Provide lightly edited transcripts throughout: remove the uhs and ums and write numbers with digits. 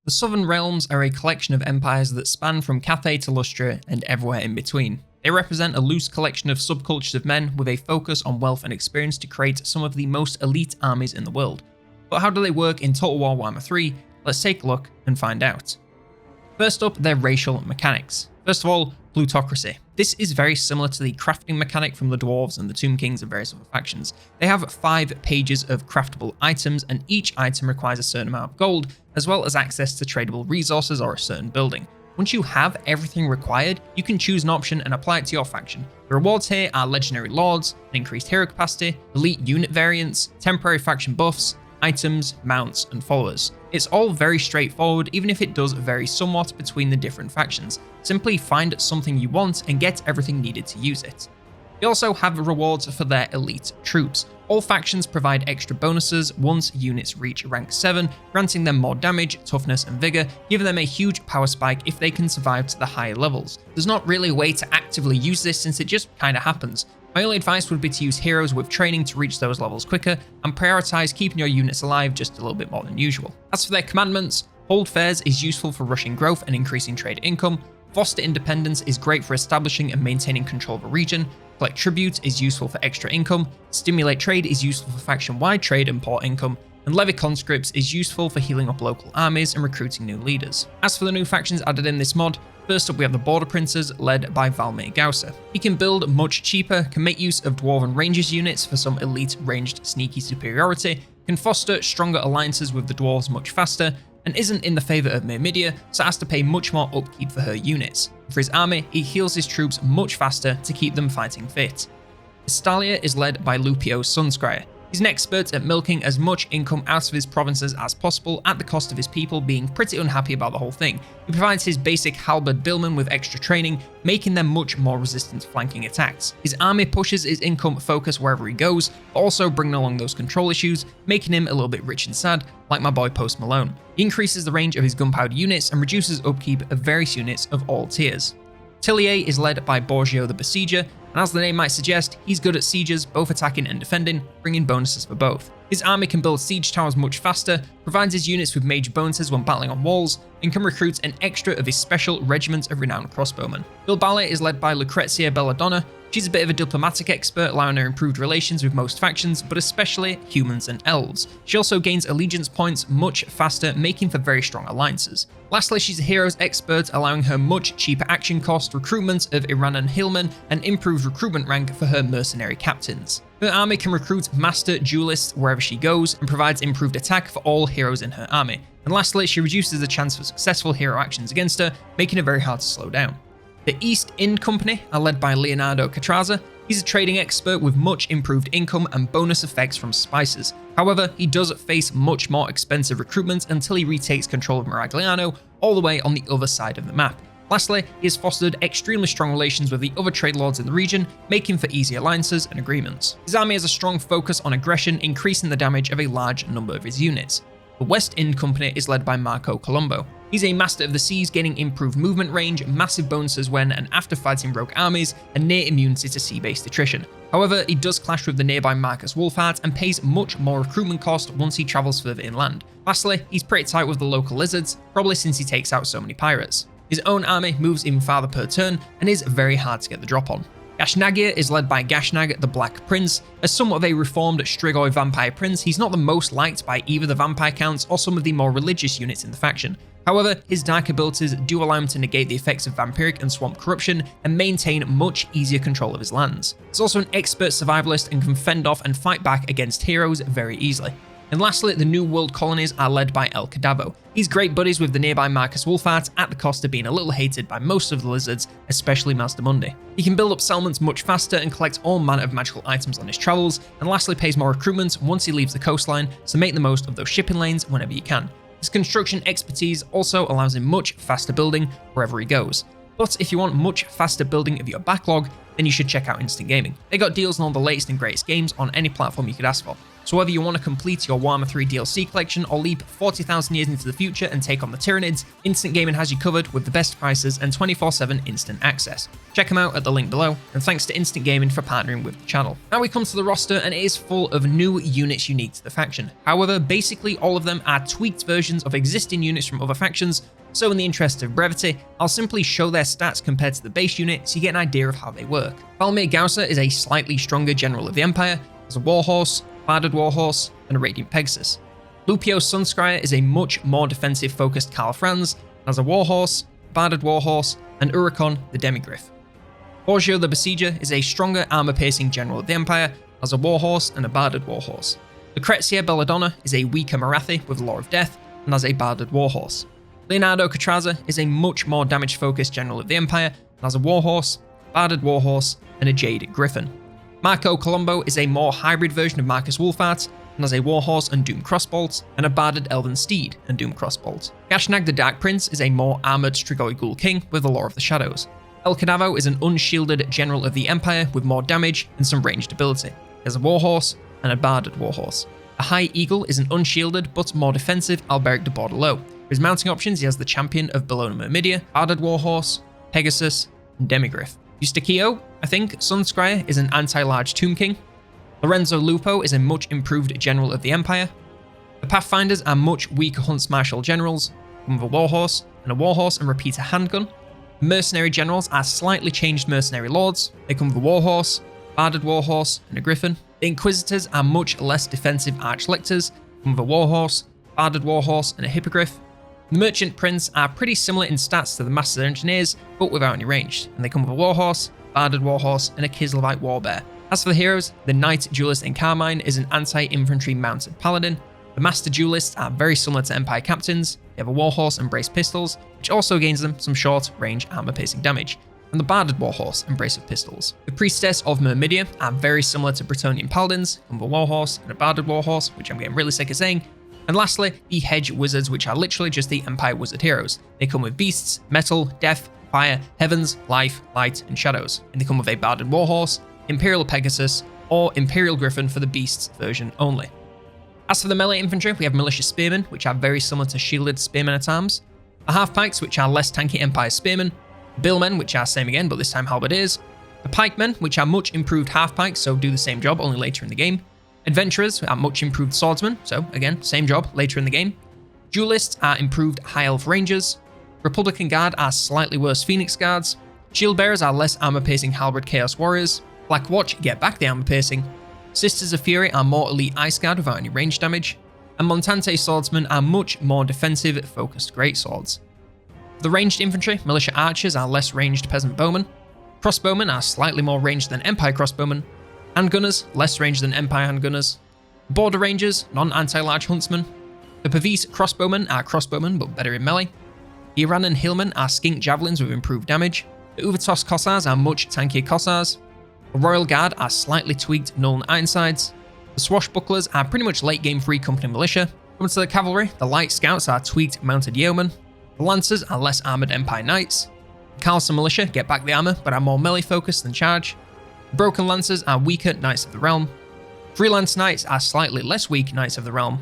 The Southern Realms are a collection of empires that span from Cathay to Lustia and everywhere in between. They represent a loose collection of subcultures of men with a focus on wealth and experience to create some of the most elite armies in the world. But how do they work in Total War Warhammer 3? Let's take a look and find out. First up, their racial mechanics. First of all, plutocracy. This is very similar to the crafting mechanic from the Dwarves and the Tomb Kings and various other factions. They have 5 pages of craftable items, and each item requires a certain amount of gold, as well as access to tradable resources or a certain building. Once you have everything required, you can choose an option and apply it to your faction. The rewards here are legendary lords, an increased hero capacity, elite unit variants, temporary faction buffs, items, mounts, and followers. It's all very straightforward, even if it does vary somewhat between the different factions. Simply find something you want and get everything needed to use it. They also have rewards for their elite troops. All factions provide extra bonuses once units reach rank 7, granting them more damage, toughness, and vigor, giving them a huge power spike if they can survive to the higher levels. There's not really a way to actively use this since it just kinda happens. My only advice would be to use heroes with training to reach those levels quicker, and prioritize keeping your units alive just a little bit more than usual. As for their commandments, Hold Fairs is useful for rushing growth and increasing trade income. Foster Independence is great for establishing and maintaining control of a region. Collect Tribute is useful for extra income. Stimulate Trade is useful for faction-wide trade and port income. And Levy Conscripts is useful for healing up local armies and recruiting new leaders. As for the new factions added in this mod, first up we have the Border Princes, led by Valmir Gausa. He can build much cheaper, can make use of Dwarven Rangers units for some elite ranged sneaky superiority, can foster stronger alliances with the Dwarves much faster, and isn't in the favour of Myrmidia, so has to pay much more upkeep for her units. For his army, he heals his troops much faster to keep them fighting fit. Estalia is led by Lupio Sunscryer. He's an expert at milking as much income out of his provinces as possible at the cost of his people being pretty unhappy about the whole thing. He provides his basic halberd billmen with extra training, making them much more resistant to flanking attacks. His army pushes his income focus wherever he goes, but also bringing along those control issues, making him a little bit rich and sad, like my boy Post Malone. He increases the range of his gunpowder units and reduces upkeep of various units of all tiers. Tillier is led by Borgio the Besieger, and as the name might suggest, he's good at sieges, both attacking and defending, bringing bonuses for both. His army can build siege towers much faster, provides his units with major bonuses when battling on walls, and can recruit an extra of his special regiment of renowned crossbowmen. Bilbala is led by Lucrezia Belladonna. She's a bit of a diplomatic expert, allowing her improved relations with most factions, but especially humans and elves. She also gains allegiance points much faster, making for very strong alliances. Lastly, she's a heroes expert, allowing her much cheaper action cost, recruitment of Iranan Hillmen, and improved recruitment rank for her mercenary captains. Her army can recruit master duelists wherever she goes, and provides improved attack for all heroes in her army. And lastly, she reduces the chance for successful hero actions against her, making it very hard to slow down. The East Ind Company are led by Leonardo Catraza. He's a trading expert with much improved income and bonus effects from spices. However, he does face much more expensive recruitment until he retakes control of Miragliano, all the way on the other side of the map. Lastly, he has fostered extremely strong relations with the other trade lords in the region, making for easy alliances and agreements. His army has a strong focus on aggression, increasing the damage of a large number of his units. The West Ind Company is led by Marco Colombo. He's a master of the seas, gaining improved movement range, massive bonuses when and after fighting rogue armies, and near immunity to sea-based attrition. However, he does clash with the nearby Marcus Wolfhard and pays much more recruitment cost once he travels further inland. Lastly, he's pretty tight with the local lizards, probably since he takes out so many pirates. His own army moves even farther per turn and is very hard to get the drop on. Gashnagir is led by Gashnag the Black Prince. As somewhat of a reformed Strigoi vampire prince, he's not the most liked by either the vampire counts or some of the more religious units in the faction. However, his dark abilities do allow him to negate the effects of vampiric and swamp corruption and maintain much easier control of his lands. He's also an expert survivalist and can fend off and fight back against heroes very easily. And lastly, the New World colonies are led by El Cadavo. He's great buddies with the nearby Marcus Wolfhard at the cost of being a little hated by most of the lizards, especially Mazdamundi. He can build up settlements much faster and collect all manner of magical items on his travels, and lastly pays more recruitment once he leaves the coastline, so make the most of those shipping lanes whenever you can. His construction expertise also allows him much faster building wherever he goes. But if you want much faster building of your backlog, then you should check out Instant Gaming. They got deals on all the latest and greatest games on any platform you could ask for. So whether you want to complete your Warhammer 3 DLC collection or leap 40,000 years into the future and take on the Tyranids, Instant Gaming has you covered with the best prices and 24/7 instant access. Check them out at the link below, and thanks to Instant Gaming for partnering with the channel. Now we come to the roster, and it is full of new units unique to the faction. However, basically all of them are tweaked versions of existing units from other factions, so in the interest of brevity, I'll simply show their stats compared to the base unit so you get an idea of how they work. Valmir Gausa is a slightly stronger general of the Empire, as a Warhorse, Barded Warhorse, and a Radiant Pegasus. Lupio Sunscryer is a much more defensive focused Karl Franz, as a Warhorse, Barded Warhorse, and Urukon the Demigryph. Borgio the Besieger is a stronger armor-piercing general of the Empire, as a Warhorse and a Barded Warhorse. Lucrezia Belladonna is a weaker Marathi with Law of Death, and as a Barded Warhorse. Leonardo Catraza is a much more damage-focused general of the Empire, and as a Warhorse, Barded Warhorse, and a Jade Griffin. Marco Colombo is a more hybrid version of Marcus Wolfart, and has a Warhorse and Doom Crossbolt, and a Barded Elven Steed and Doom Crossbolt. Gashnag the Dark Prince is a more armoured Strigoi Ghoul King with the Law of the Shadows. El Cadavo is an unshielded general of the Empire with more damage and some ranged ability. He has a Warhorse and a Barded Warhorse. A High Eagle is an unshielded but more defensive Alberic de Bordelot. For his mounting options, he has the Champion of Bellona Myrmidia, Barded Warhorse, Pegasus, and Demigryph. Eustaquio, I think, Sunscryer is an anti-large Tomb King. Lorenzo Lupo is a much improved general of the Empire. The Pathfinders are much weaker Hunts Marshal generals, one with a Warhorse and repeater handgun. Mercenary generals are slightly changed mercenary lords. They come with a Warhorse, Barded Warhorse, and a Griffin. The Inquisitors are much less defensive Archlectors, come with a Warhorse, Barded Warhorse, and a Hippogriff. The Merchant Prince are pretty similar in stats to the Master Engineers, but without any ranged, and they come with a Warhorse, Barded Warhorse, and a Kislevite Warbear. As for the heroes, the Knight Duelist in Carmine is an anti-infantry mounted paladin. The Master Duelists are very similar to Empire Captains. They have a Warhorse and braced pistols, which also gains them some short-range armor-piercing damage, and the Barded Warhorse and brace of pistols. The Priestess of Myrmidia are very similar to Bretonnian Paladins, with a Warhorse and a Barded Warhorse, which I'm getting really sick of saying. And lastly, the Hedge Wizards, which are literally just the Empire Wizard heroes. They come with Beasts, Metal, Death, Fire, Heavens, Life, Light, and Shadows. And they come with a Barded Warhorse, Imperial Pegasus, or Imperial Griffin for the Beasts version only. As for the melee infantry, we have Militia Spearmen, which are very similar to shielded Spearmen at arms. The Half-Pikes, which are less tanky Empire Spearmen. The Billmen, which are same again, but this time Halberdiers. The Pikemen, which are much improved Half-Pikes, so do the same job, only later in the game. Adventurers are much improved swordsmen, so again, same job later in the game. Duelists are improved High Elf Rangers. Republican Guard are slightly worse Phoenix Guards. Shield Bearers are less armor-piercing Halberd Chaos Warriors. Black Watch get back the armor-piercing. Sisters of Fury are more elite Ice Guard without any range damage. And Montante Swordsmen are much more defensive, focused greatswords. For the ranged infantry, Militia Archers are less ranged Peasant Bowmen. Crossbowmen are slightly more ranged than Empire Crossbowmen. Handgunners, less ranged than Empire Handgunners. Border Rangers, non-anti-large Huntsmen. The Pavis Crossbowmen are crossbowmen but better in melee. The Iranan Hillmen are skink javelins with improved damage. The Uvatos Kossars are much tankier Kossars. The Royal Guard are slightly tweaked Nuln Ironsides. The Swashbucklers are pretty much late game free company militia. Coming to the Cavalry, the Light Scouts are tweaked mounted yeomen. The Lancers are less armoured Empire Knights. The Carlson Militia get back the armour but are more melee focused than charge. The Broken Lancers are weaker Knights of the Realm. Freelance Knights are slightly less weak Knights of the Realm.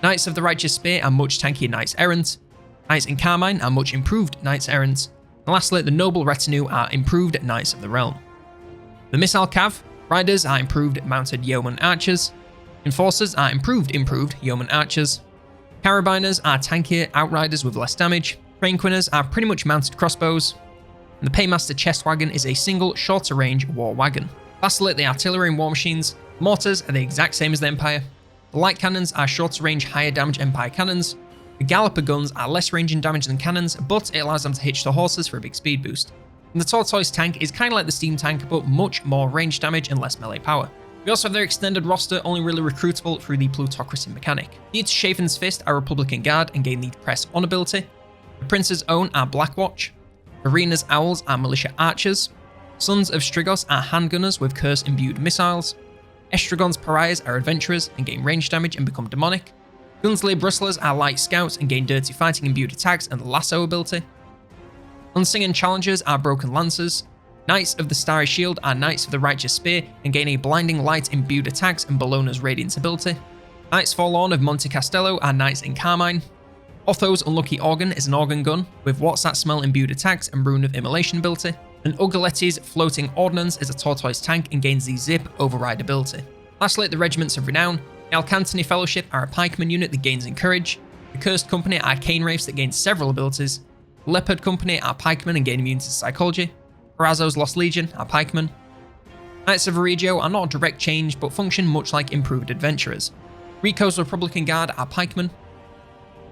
Knights of the Righteous Spear are much tankier Knights Errant. Knights in Carmine are much improved Knights Errant. And lastly, the Noble Retinue are improved Knights of the Realm. The Missile Cav Riders are improved mounted Yeoman Archers. Enforcers are improved Yeoman Archers. Carabiners are tankier Outriders with less damage. Train Quinners are pretty much mounted crossbows. And the Paymaster Chest Wagon is a single shorter range war wagon. Lastly, the Artillery and War Machines. Mortars are the exact same as the Empire. The Light Cannons are shorter range, higher damage Empire Cannons. The Galloper Guns are less range and damage than cannons, but it allows them to hitch to horses for a big speed boost. And the Tortoise Tank is kind of like the Steam Tank, but much more range damage and less melee power. We also have their extended roster, only really recruitable through the Plutocracy mechanic. The to Chaffin's Fist are Republican Guard and gain the Press On ability. The Prince's Own are Blackwatch. Arena's Owls are Militia Archers. Sons of Strigos are Handgunners with Curse-imbued missiles. Estragon's Pariahs are Adventurers and gain range damage and become demonic. Gunslinger Brustlers are Light Scouts and gain Dirty Fighting imbued attacks and the Lasso ability. Unsingen Challengers are Broken Lancers. Knights of the Starry Shield are Knights of the Righteous Spear and gain a blinding light imbued attacks and Bellona's Radiance ability. Knights Forlorn of Monte Castello are Knights in Carmine. Otho's Unlucky Organ is an organ gun with What's That Smell imbued attacks and Rune of Immolation ability. And Ugaletti's Floating Ordnance is a tortoise tank and gains the Zip override ability. Lastly, the Regiments of Renown. The Alcantony Fellowship are a pikeman unit that gains Encourage. The Cursed Company are Cane Wraiths that gain several abilities. The Leopard Company are pikemen and gain immunity to Psychology. Horazzo's Lost Legion are pikemen. Knights of Oregio are not a direct change but function much like improved adventurers. Rico's Republican Guard are pikemen.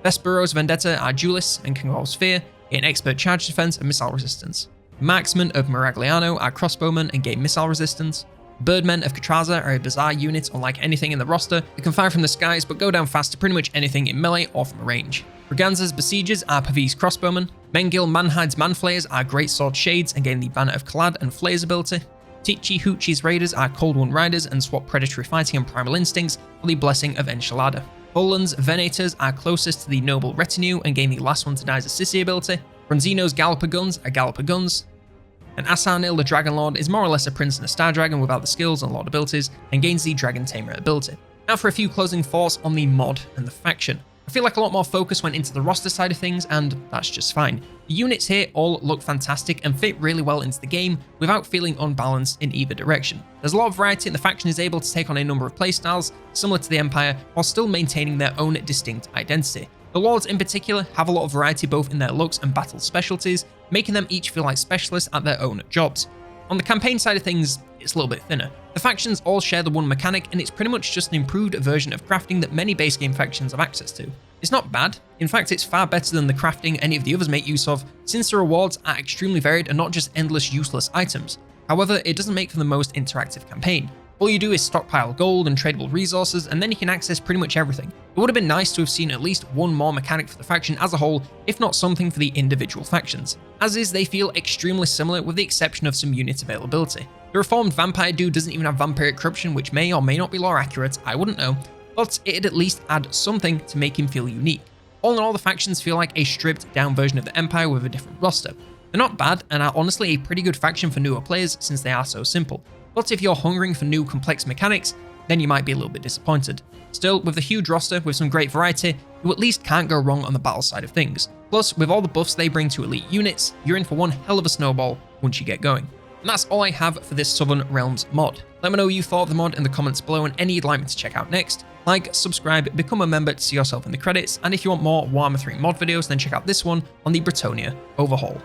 Vespero's Vendetta are duelists and Kingol's Fear gain expert charge defense and missile resistance. Marksmen of Miragliano are crossbowmen and gain missile resistance. Birdmen of Catraza are a bizarre unit unlike anything in the roster that can fire from the skies but go down fast to pretty much anything in melee or from range. Braganza's Besiegers are Pavis crossbowmen. Mengil Manhide's Manflayers are great sword shades and gain the Banner of Kalad and Flayers ability. Tichi Hoochie's Raiders are Cold One Riders and swap predatory fighting and primal instincts for the Blessing of Enchilada. Bolan's Venators are closest to the Noble Retinue and gain the Last One to Die's Assisi ability. Bronzino's Galloper Guns are Galloper Guns. And Asanil the Dragon Lord is more or less a prince and a star dragon without the skills and lord abilities and gains the Dragon Tamer ability. Now for a few closing thoughts on the mod and the faction. I feel like a lot more focus went into the roster side of things, and that's just fine. The units here all look fantastic and fit really well into the game without feeling unbalanced in either direction. There's a lot of variety and the faction is able to take on a number of playstyles similar to the Empire while still maintaining their own distinct identity. The Lords in particular have a lot of variety both in their looks and battle specialties, making them each feel like specialists at their own jobs. On the campaign side of things, it's a little bit thinner. The factions all share the one mechanic and it's pretty much just an improved version of crafting that many base game factions have access to. It's not bad, in fact it's far better than the crafting any of the others make use of, since the rewards are extremely varied and not just endless useless items. However, it doesn't make for the most interactive campaign. All you do is stockpile gold and tradable resources and then you can access pretty much everything. It would have been nice to have seen at least one more mechanic for the faction as a whole, if not something for the individual factions. As is, they feel extremely similar with the exception of some unit availability. The Reformed Vampire dude doesn't even have Vampiric Corruption, which may or may not be lore accurate, I wouldn't know, but it'd at least add something to make him feel unique. All in all, the factions feel like a stripped down version of the Empire with a different roster. They're not bad and are honestly a pretty good faction for newer players since they are so simple. But if you're hungering for new complex mechanics, then you might be a little bit disappointed. Still, with a huge roster with some great variety, you at least can't go wrong on the battle side of things. Plus, with all the buffs they bring to elite units, you're in for one hell of a snowball once you get going. And that's all I have for this Southern Realms mod. Let me know what you thought of the mod in the comments below and any you'd like me to check out next. Like, subscribe, become a member to see yourself in the credits, and if you want more Warhammer 3 mod videos, then check out this one on the Bretonnia Overhaul.